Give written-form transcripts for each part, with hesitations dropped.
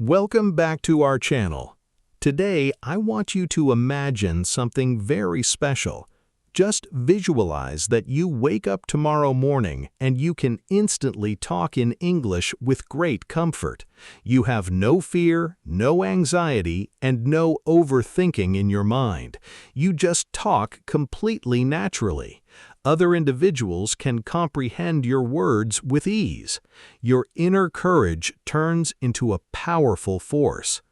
Welcome back to our channel. Today, I want you to imagine something very special. Just visualize that you wake up tomorrow morning and you can instantly talk in English with great comfort. You have no fear, no anxiety, and no overthinking in your mind. You just talk completely naturally. Other individuals can comprehend your words with ease. Your inner courage turns into a powerful force.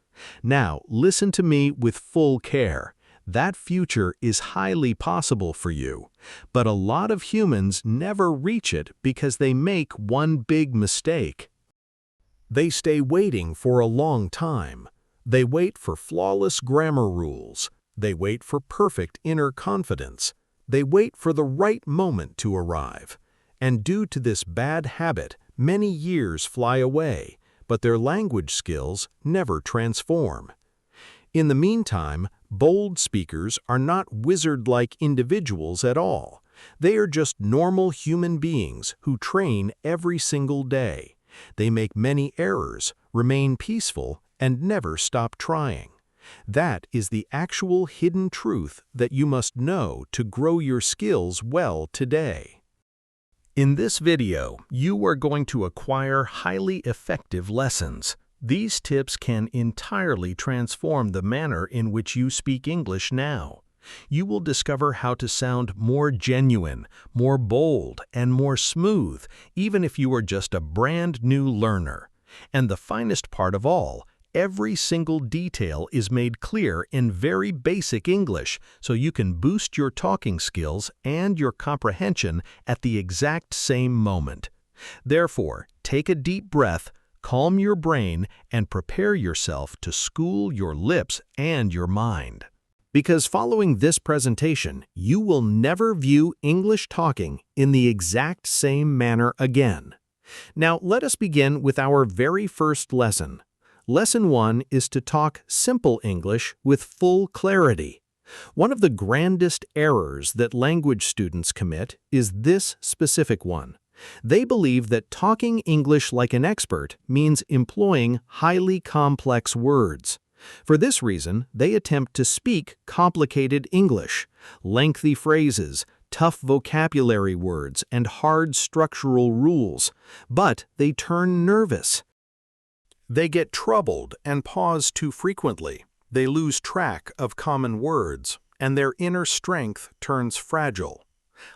Now, listen to me with full care. That future is highly possible for you. But a lot of humans never reach it because they make one big mistake. They stay waiting for a long time. They wait for flawless grammar rules. They wait for perfect inner confidence. They wait for the right moment to arrive. And due to this bad habit, many years fly away, but their language skills never transform. In the meantime, bold speakers are not wizard-like individuals at all. They are just normal human beings who train every single day. They make many errors, remain peaceful, and never stop trying. That is the actual hidden truth that you must know to grow your skills well today. In this video, you are going to acquire highly effective lessons. These tips can entirely transform the manner in which you speak English now. You will discover how to sound more genuine, more bold, and more smooth, even if you are just a brand new learner. And the finest part of all, every single detail is made clear in very basic English, so you can boost your talking skills and your comprehension at the exact same moment. Therefore, take a deep breath, calm your brain, and prepare yourself to school your lips and your mind. Because following this presentation, you will never view English talking in the exact same manner again. Now, let us begin with our very first lesson. Lesson 1 is to talk simple English with full clarity. One of the grandest errors that language students commit is this specific one. They believe that talking English like an expert means employing highly complex words. For this reason, they attempt to speak complicated English, lengthy phrases, tough vocabulary words, and hard structural rules, but they turn nervous. They get troubled and pause too frequently. They lose track of common words, and their inner strength turns fragile.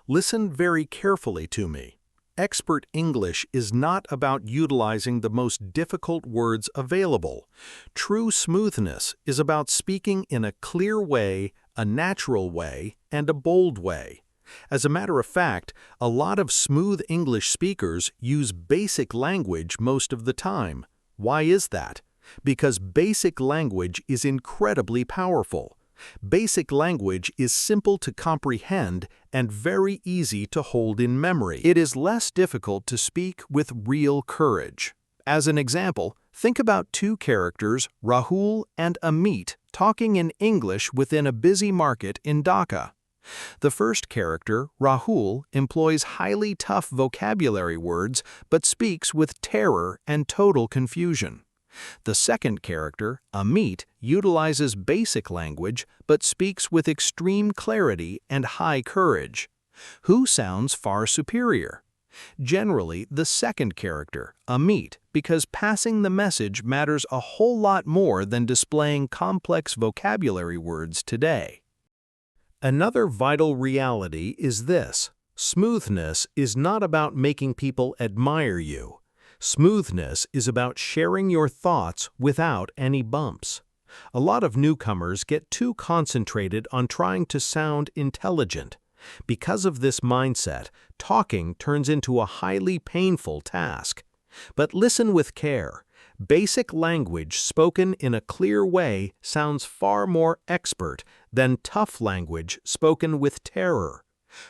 Listen very carefully to me. Expert English is not about utilizing the most difficult words available. True smoothness is about speaking in a clear way, a natural way, and a bold way. As a matter of fact, a lot of smooth English speakers use basic language most of the time. Why is that? Because basic language is incredibly powerful. Basic language is simple to comprehend and very easy to hold in memory. It is less difficult to speak with real courage. As an example, think about two characters, Rahul and Amit, talking in English within a busy market in Dhaka. The first character, Rahul, employs highly tough vocabulary words but speaks with terror and total confusion. The second character, Amit, utilizes basic language but speaks with extreme clarity and high courage. Who sounds far superior? Generally, the second character, Amit, because passing the message matters a whole lot more than displaying complex vocabulary words today. Another vital reality is this: smoothness is not about making people admire you. Smoothness is about sharing your thoughts without any bumps. A lot of newcomers get too concentrated on trying to sound intelligent. Because of this mindset, talking turns into a highly painful task. But listen with care. Basic language spoken in a clear way sounds far more expert than tough language spoken with terror.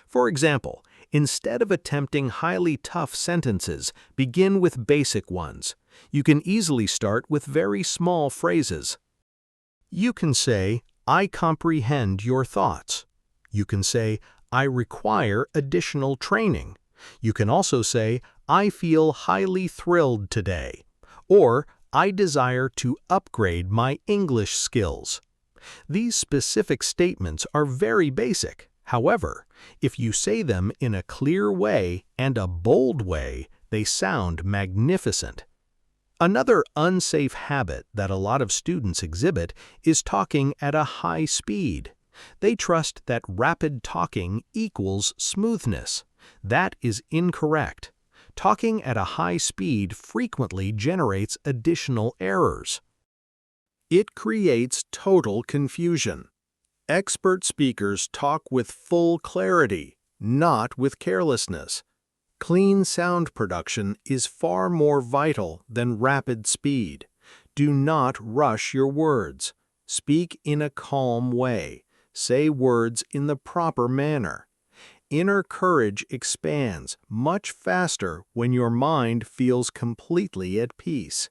For example, instead of attempting highly tough sentences, begin with basic ones. You can easily start with very small phrases. You can say, "I comprehend your thoughts." You can say, "I require additional training." You can also say, "I feel highly thrilled today." Or, I desire to upgrade my English skills. These specific statements are very basic. However, if you say them in a clear way and a bold way, they sound magnificent. Another unsafe habit that a lot of students exhibit is talking at a high speed. They trust that rapid talking equals smoothness. That is incorrect. Talking at a high speed frequently generates additional errors. It creates total confusion. Expert speakers talk with full clarity, not with carelessness. Clean sound production is far more vital than rapid speed. Do not rush your words. Speak in a calm way. Say words in the proper manner. Inner courage expands much faster when your mind feels completely at peace.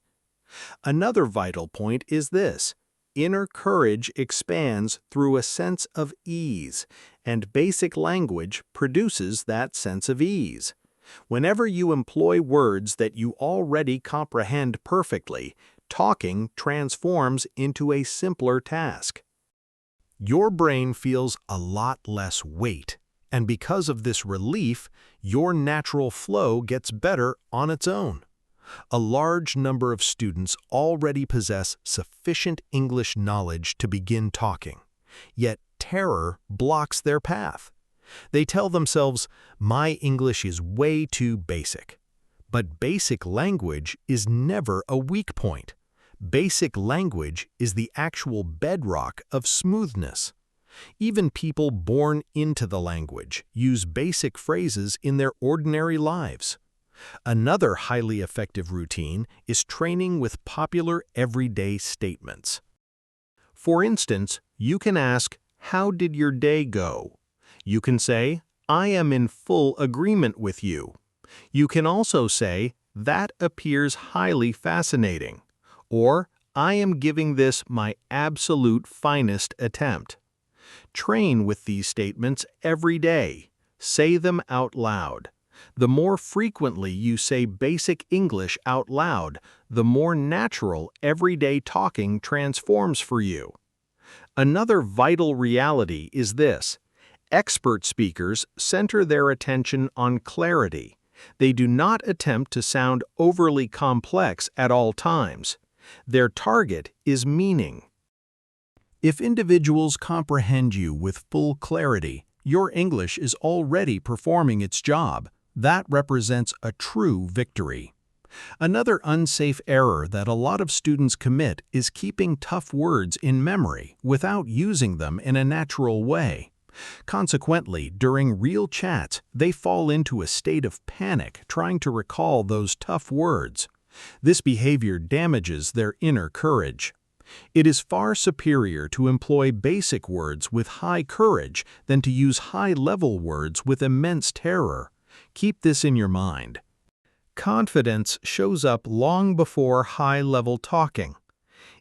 Another vital point is this: inner courage expands through a sense of ease, and basic language produces that sense of ease. Whenever you employ words that you already comprehend perfectly, talking transforms into a simpler task. Your brain feels a lot less weight, and because of this relief, your natural flow gets better on its own. A large number of students already possess sufficient English knowledge to begin talking, yet terror blocks their path. They tell themselves, "My English is way too basic." But basic language is never a weak point. Basic language is the actual bedrock of smoothness. Even people born into the language use basic phrases in their ordinary lives. Another highly effective routine is training with popular everyday statements. For instance, you can ask, "How did your day go?" You can say, "I am in full agreement with you." You can also say, "That appears highly fascinating," or "I am giving this my absolute finest attempt." Train with these statements every day. Say them out loud. The more frequently you say basic English out loud, the more natural everyday talking transforms for you. Another vital reality is this: expert speakers center their attention on clarity. They do not attempt to sound overly complex at all times. Their target is meaning. If individuals comprehend you with full clarity, your English is already performing its job. That represents a true victory. Another unsafe error that a lot of students commit is keeping tough words in memory without using them in a natural way. Consequently, during real chats, they fall into a state of panic trying to recall those tough words. This behavior damages their inner courage. It is far superior to employ basic words with high courage than to use high-level words with immense terror. Keep this in your mind. Confidence shows up long before high-level talking.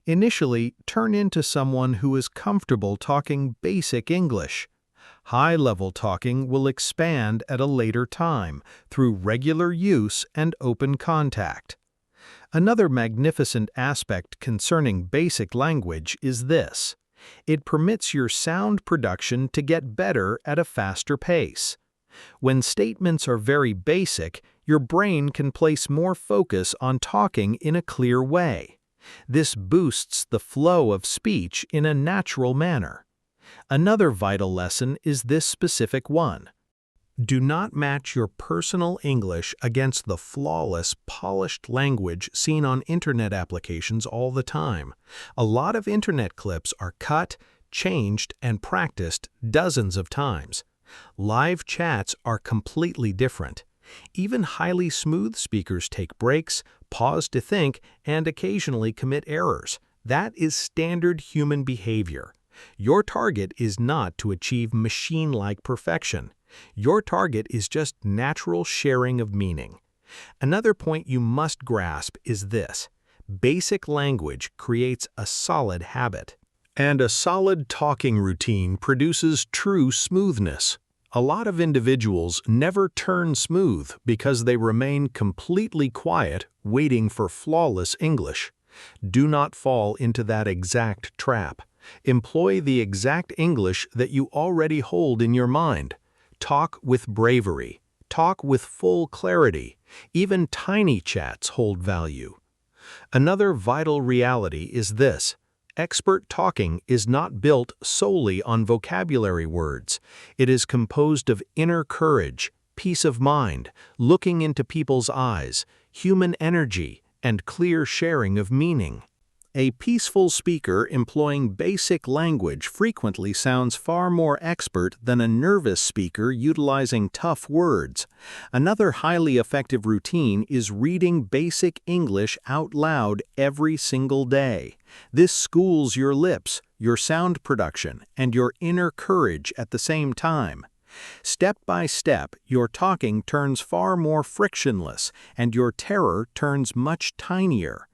Initially, turn into someone who is comfortable talking basic English. High-level talking will expand at a later time through regular use and open contact. Another magnificent aspect concerning basic language is this: it permits your sound production to get better at a faster pace. When statements are very basic, your brain can place more focus on talking in a clear way. This boosts the flow of speech in a natural manner. Another vital lesson is this specific one: do not match your personal English against the flawless, polished language seen on internet applications all the time. A lot of internet clips are cut, changed, and practiced dozens of times. Live chats are completely different. Even highly smooth speakers take breaks, pause to think, and occasionally commit errors. That is standard human behavior. Your target is not to achieve machine-like perfection. Your target is just natural sharing of meaning. Another point you must grasp is this: basic language creates a solid habit. And a solid talking routine produces true smoothness. A lot of individuals never turn smooth because they remain completely quiet, waiting for flawless English. Do not fall into that exact trap. Employ the exact English that you already hold in your mind. Talk with bravery. Talk with full clarity. Even tiny chats hold value. Another vital reality is this: expert talking is not built solely on vocabulary words. It is composed of inner courage, peace of mind, looking into people's eyes, human energy, and clear sharing of meaning. A peaceful speaker employing basic language frequently sounds far more expert than a nervous speaker utilizing tough words. Another highly effective routine is reading basic English out loud every single day. This schools your lips, your sound production, and your inner courage at the same time. Step by step, your talking turns far more frictionless, and your terror turns much tinier.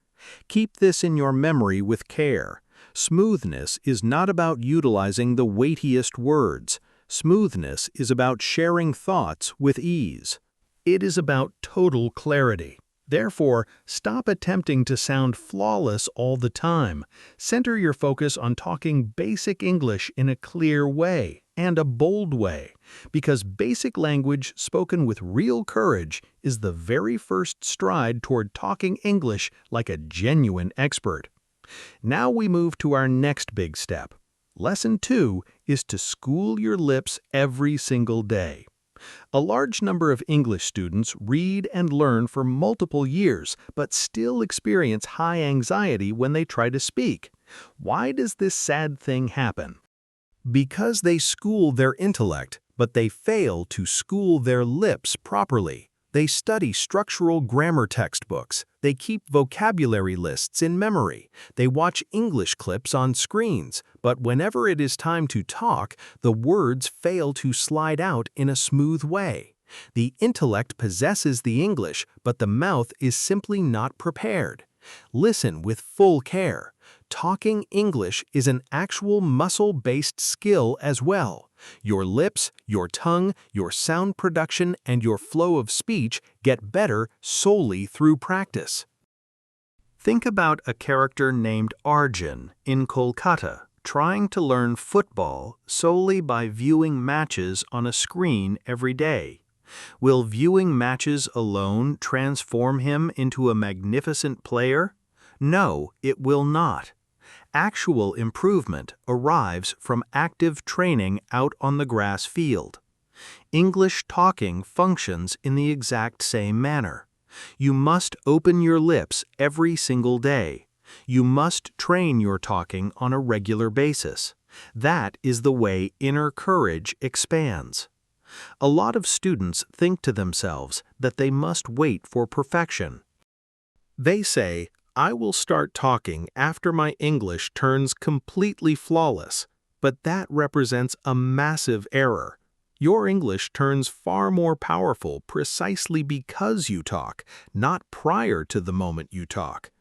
Keep this in your memory with care. Smoothness is not about utilizing the weightiest words. Smoothness is about sharing thoughts with ease. It is about total clarity. Therefore, stop attempting to sound flawless all the time. Center your focus on talking basic English in a clear way and a bold way, because basic language spoken with real courage is the very first stride toward talking English like a genuine expert. Now we move to our next big step. Lesson 2 is to school your lips every single day. A large number of English students read and learn for multiple years, but still experience high anxiety when they try to speak. Why does this sad thing happen? Because they school their intellect, but they fail to school their lips properly. They study structural grammar textbooks. They keep vocabulary lists in memory. They watch English clips on screens. But whenever it is time to talk, the words fail to slide out in a smooth way. The intellect possesses the English, but the mouth is simply not prepared. Listen with full care. Talking English is an actual muscle-based skill as well. Your lips, your tongue, your sound production, and your flow of speech get better solely through practice. Think about a character named Arjun in Kolkata trying to learn football solely by viewing matches on a screen every day. Will viewing matches alone transform him into a magnificent player? No, it will not. Actual improvement arrives from active training out on the grass field. English talking functions in the exact same manner. You must open your lips every single day. You must train your talking on a regular basis. That is the way inner courage expands. A lot of students think to themselves that they must wait for perfection. They say, "I will start talking after my English turns completely flawless," but that represents a massive error. Your English turns far more powerful precisely because you talk, not prior to the moment you talk.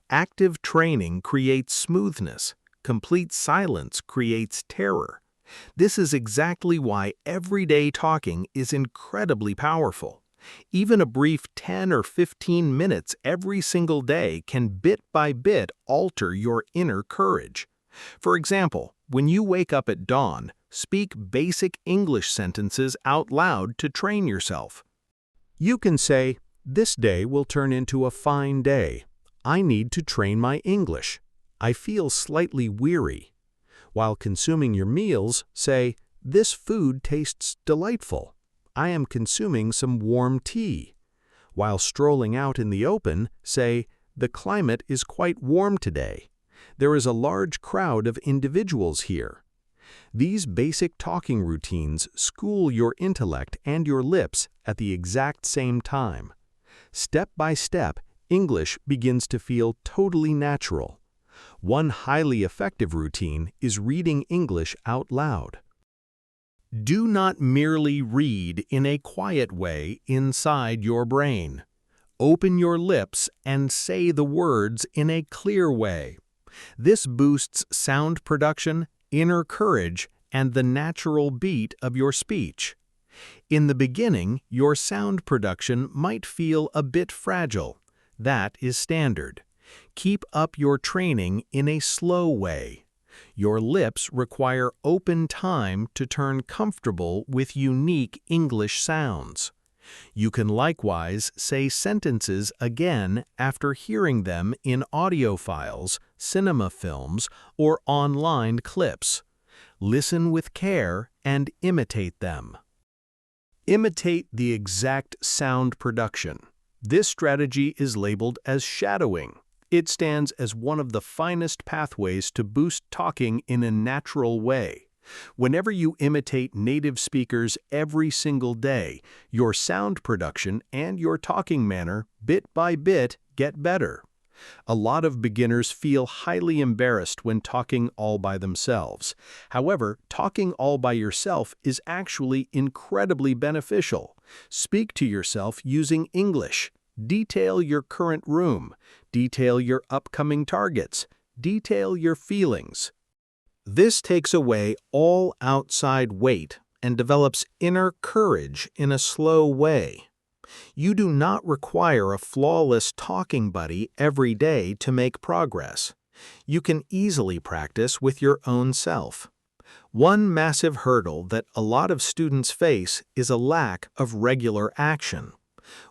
Active training creates smoothness. Complete silence creates terror. This is exactly why everyday talking is incredibly powerful. Even a brief 10 or 15 minutes every single day can bit by bit alter your inner courage. For example, when you wake up at dawn, speak basic English sentences out loud to train yourself. You can say, "This day will turn into a fine day. I need to train my English. I feel slightly weary." While consuming your meals, say, "This food tastes delightful. I am consuming some warm tea." While strolling out in the open, say, "The climate is quite warm today. There is a large crowd of individuals here." These basic talking routines school your intellect and your lips at the exact same time. Step by step, English begins to feel totally natural. One highly effective routine is reading English out loud. Do not merely read in a quiet way inside your brain. Open your lips and say the words in a clear way. This boosts sound production, inner courage, and the natural beat of your speech. In the beginning, your sound production might feel a bit fragile. That is standard. Keep up your training in a slow way. Your lips require open time to turn comfortable with unique English sounds. You can likewise say sentences again after hearing them in audio files, cinema films, or online clips. Listen with care and imitate them. Imitate the exact sound production. This strategy is labeled as shadowing. It stands as one of the finest pathways to boost talking in a natural way. Whenever you imitate native speakers every single day, your sound production and your talking manner, bit by bit, get better. A lot of beginners feel highly embarrassed when talking all by themselves. However, talking all by yourself is actually incredibly beneficial. Speak to yourself using English. Detail your current room. Detail your upcoming targets. Detail your feelings. This takes away all outside weight and develops inner courage in a slow way. You do not require a flawless talking buddy every day to make progress. You can easily practice with your own self. One massive hurdle that a lot of students face is a lack of regular action.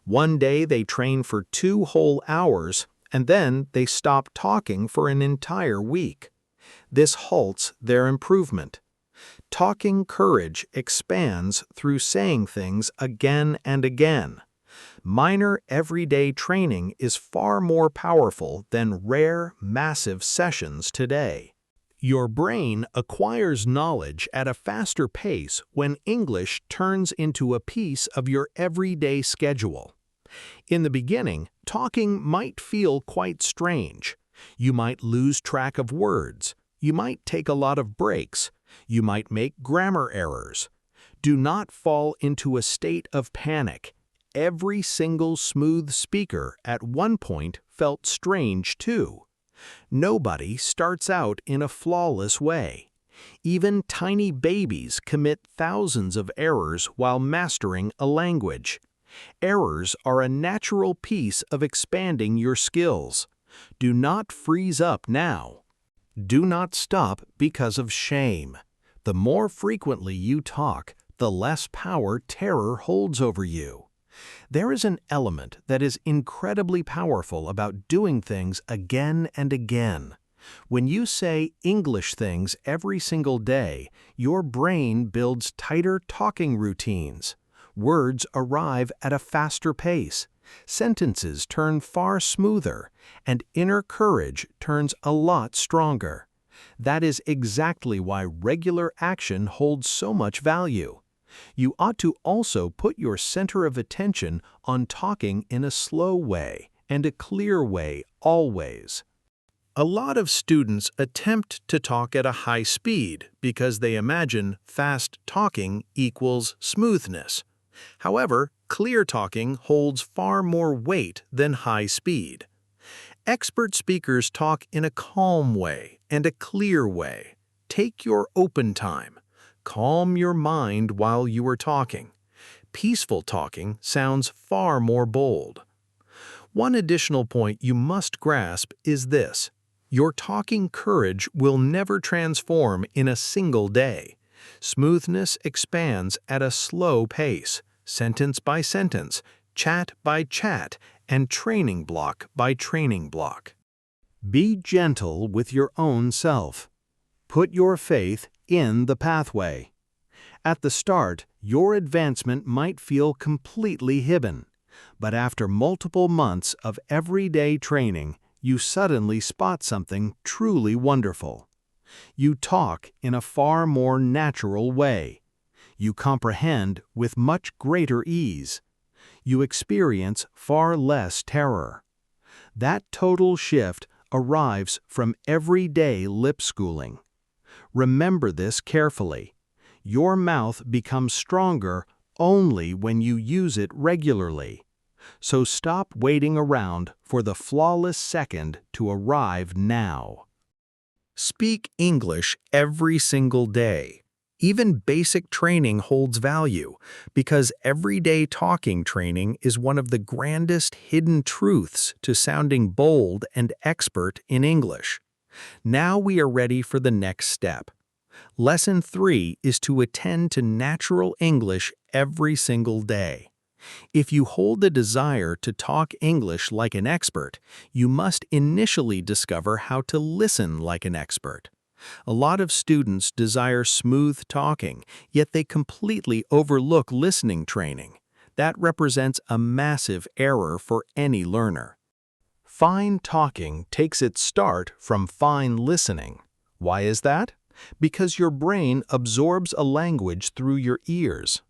One day they train for 2 whole hours, and then they stop talking for an entire week. This halts their improvement. Talking courage expands through saying things again and again. Minor everyday training is far more powerful than rare, massive sessions today. Your brain acquires knowledge at a faster pace when English turns into a piece of your everyday schedule. In the beginning, talking might feel quite strange. You might lose track of words. You might take a lot of breaks. You might make grammar errors. Do not fall into a state of panic. Every single smooth speaker at one point felt strange too. Nobody starts out in a flawless way. Even tiny babies commit thousands of errors while mastering a language. Errors are a natural piece of expanding your skills. Do not freeze up now. Do not stop because of shame. The more frequently you talk, the less power terror holds over you. There is an element that is incredibly powerful about doing things again and again. When you say English things every single day, your brain builds tighter talking routines. Words arrive at a faster pace. Sentences turn far smoother, and inner courage turns a lot stronger. That is exactly why regular action holds so much value. You ought to also put your center of attention on talking in a slow way and a clear way always. A lot of students attempt to talk at a high speed because they imagine fast talking equals smoothness. However, clear talking holds far more weight than high speed. Expert speakers talk in a calm way and a clear way. Take your open time. Calm your mind while you are talking. Peaceful talking sounds far more bold. One additional point you must grasp is this. Your talking courage will never transform in a single day. Smoothness expands at a slow pace, sentence by sentence, chat by chat, and training block by training block. Be gentle with your own self. Put your faith in the pathway. At the start, your advancement might feel completely hidden, but after multiple months of everyday training, you suddenly spot something truly wonderful. You talk in a far more natural way. You comprehend with much greater ease. You experience far less terror. That total shift arrives from everyday lip schooling. Remember this carefully. Your mouth becomes stronger only when you use it regularly. So stop waiting around for the flawless second to arrive now. Speak English every single day. Even basic training holds value because everyday talking training is one of the grandest hidden truths to sounding bold and expert in English. Now we are ready for the next step. Lesson 3 is to attend to natural English every single day. If you hold the desire to talk English like an expert, you must initially discover how to listen like an expert. A lot of students desire smooth talking, yet they completely overlook listening training. That represents a massive error for any learner. Fine talking takes its start from fine listening. Why is that? Because your brain absorbs a language through your ears.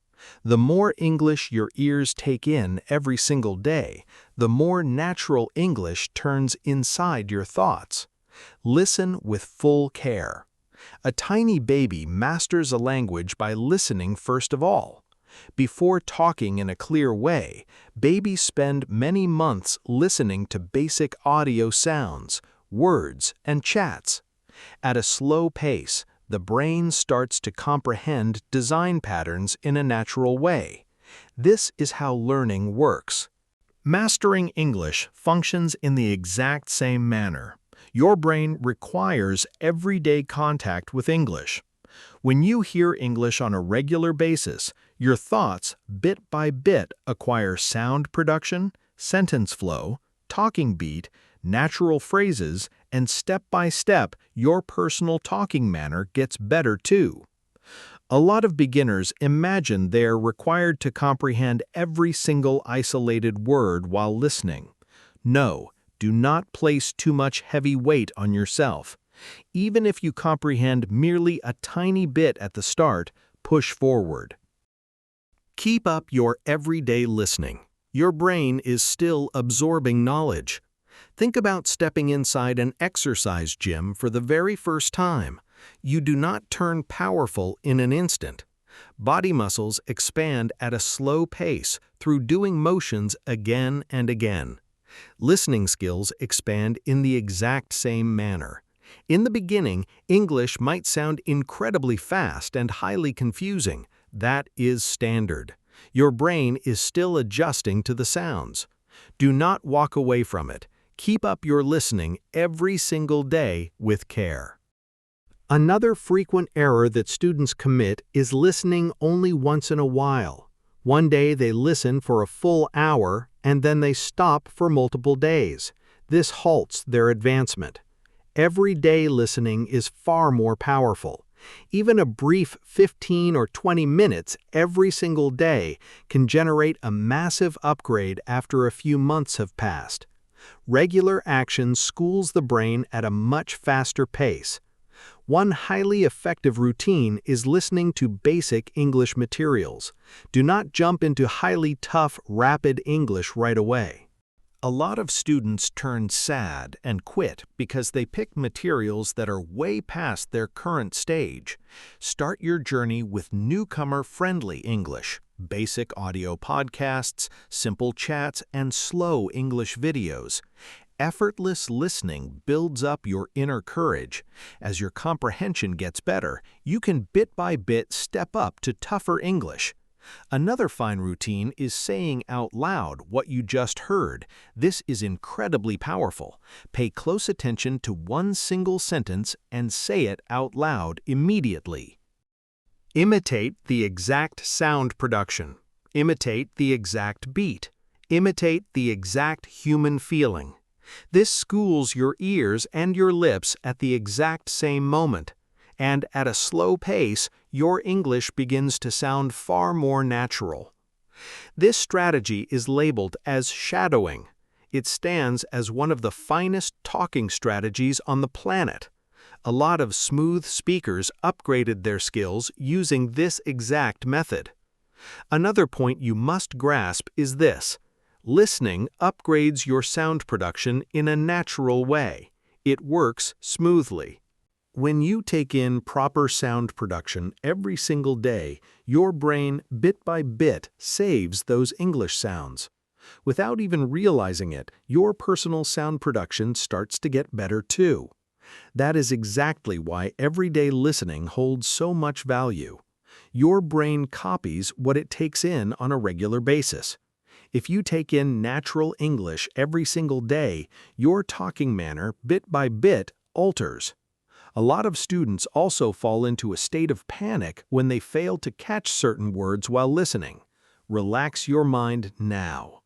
The more English your ears take in every single day, the more natural English turns inside your thoughts. Listen with full care. A tiny baby masters a language by listening first of all. Before talking in a clear way, babies spend many months listening to basic audio sounds, words, and chats. At a slow pace, the brain starts to comprehend design patterns in a natural way. This is how learning works. Mastering English functions in the exact same manner. Your brain requires everyday contact with English. When you hear English on a regular basis, your thoughts, bit by bit, acquire sound production, sentence flow, talking beat, natural phrases, and step by step, your personal talking manner gets better too. A lot of beginners imagine they are required to comprehend every single isolated word while listening. No, do not place too much heavy weight on yourself. Even if you comprehend merely a tiny bit at the start, push forward. Keep up your everyday listening. Your brain is still absorbing knowledge. Think about stepping inside an exercise gym for the very first time. You do not turn powerful in an instant. Body muscles expand at a slow pace through doing motions again and again. Listening skills expand in the exact same manner. In the beginning, English might sound incredibly fast and highly confusing. That is standard. Your brain is still adjusting to the sounds. Do not walk away from it. Keep up your listening every single day with care. Another frequent error that students commit is listening only once in a while. One day they listen for a full hour and then they stop for multiple days. This halts their advancement. Everyday listening is far more powerful. Even a brief 15 or 20 minutes every single day can generate a massive upgrade after a few months have passed. Regular action schools the brain at a much faster pace. One highly effective routine is listening to basic English materials. Do not jump into highly tough, rapid English right away. A lot of students turn sad and quit because they pick materials that are way past their current stage. Start your journey with newcomer-friendly English, basic audio podcasts, simple chats, and slow English videos. Effortless listening builds up your inner courage. As your comprehension gets better, you can bit by bit step up to tougher English. Another fine routine is saying out loud what you just heard. This is incredibly powerful. Pay close attention to one single sentence and say it out loud immediately. Imitate the exact sound production. Imitate the exact beat. Imitate the exact human feeling. This schools your ears and your lips at the exact same moment. And at a slow pace, your English begins to sound far more natural. This strategy is labeled as shadowing. It stands as one of the finest talking strategies on the planet. A lot of smooth speakers upgraded their skills using this exact method. Another point you must grasp is this. Listening upgrades your sound production in a natural way. It works smoothly. When you take in proper sound production every single day, your brain, bit by bit, saves those English sounds. Without even realizing it, your personal sound production starts to get better too. That is exactly why everyday listening holds so much value. Your brain copies what it takes in on a regular basis. If you take in natural English every single day, your talking manner, bit by bit, alters. A lot of students also fall into a state of panic when they fail to catch certain words while listening. Relax your mind now.